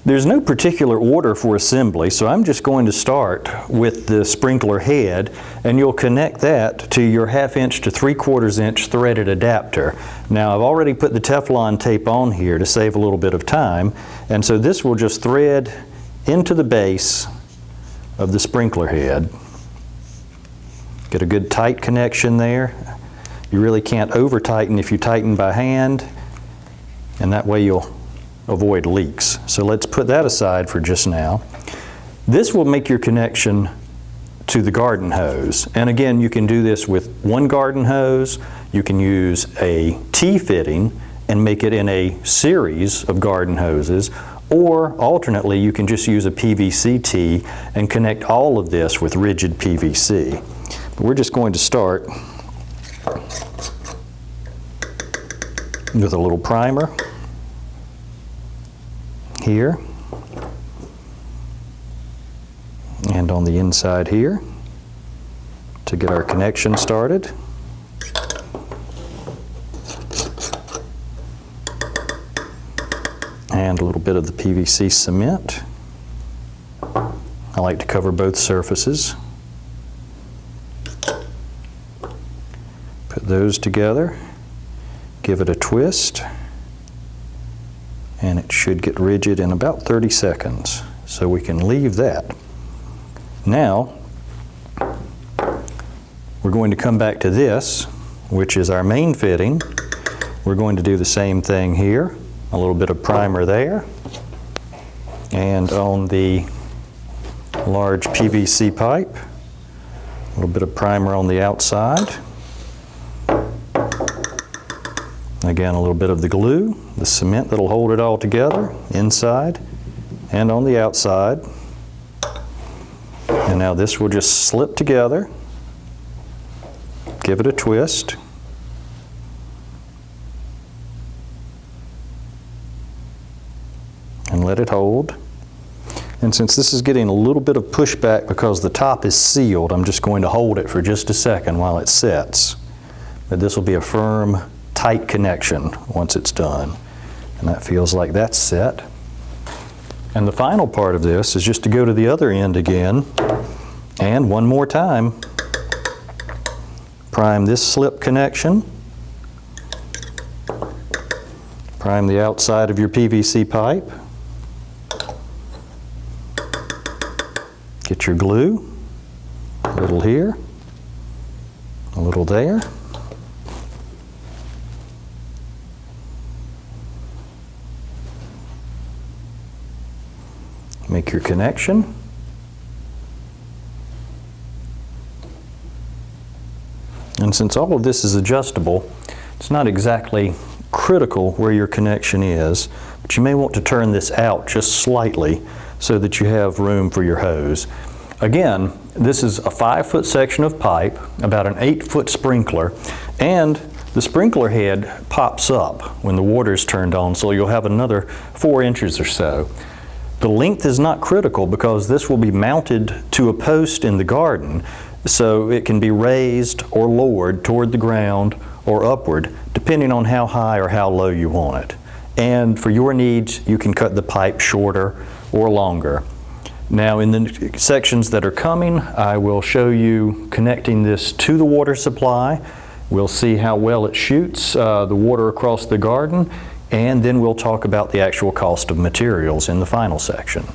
There's no particular order for assembly, so I'm just going to start with the sprinkler head, and you'll connect that to your 1/2 inch to 3/4 inch threaded adapter. Now I've already put the Teflon tape on here to save a little bit of time, and so this will just thread into the base of the sprinkler head. Get a good tight connection there. You really can't over tighten if you tighten by hand, and that way you'll avoid leaks. So let's put that aside for just now. This will make your connection to the garden hose. And again, you can do this with one garden hose. You can use a T-fitting and make it in a series of garden hoses, or alternately you can just use a PVC T and connect all of this with rigid PVC. But we're just going to start with a little primer here and on the inside here to get our connection started. And a little bit of the PVC cement. I like to cover both surfaces. Put those together, give it a twist, and it should get rigid in about 30 seconds. So we can leave that. Now, we're going to come back to this, which is our main fitting. We're going to do the same thing here. A little bit of primer there. And on the large PVC pipe, a little bit of primer on the outside. Again, a little bit of the glue, the cement that'll hold it all together, inside and on the outside. And now this will just slip together. Give it a twist. And let it hold. And since this is getting a little bit of pushback because the top is sealed, I'm just going to hold it for just a second while it sets. But this will be a firm, tight connection once it's done. And that feels like that's set. And the final part of this is just to go to the other end again, and one more time, prime this slip connection, prime the outside of your PVC pipe, get your glue, a little here, a little there. Make your connection. And since all of this is adjustable, it's not exactly critical where your connection is, but you may want to turn this out just slightly so that you have room for your hose. Again, this is a 5-foot section of pipe, about an 8-foot sprinkler, and the sprinkler head pops up when the water is turned on, so you'll have another 4 inches or so. The length is not critical because this will be mounted to a post in the garden, so it can be raised or lowered toward the ground or upward, depending on how high or how low you want it. And for your needs, you can cut the pipe shorter or longer. Now in the sections that are coming, I will show you connecting this to the water supply. We'll see how well it shoots the water across the garden, and then we'll talk about the actual cost of materials in the final section.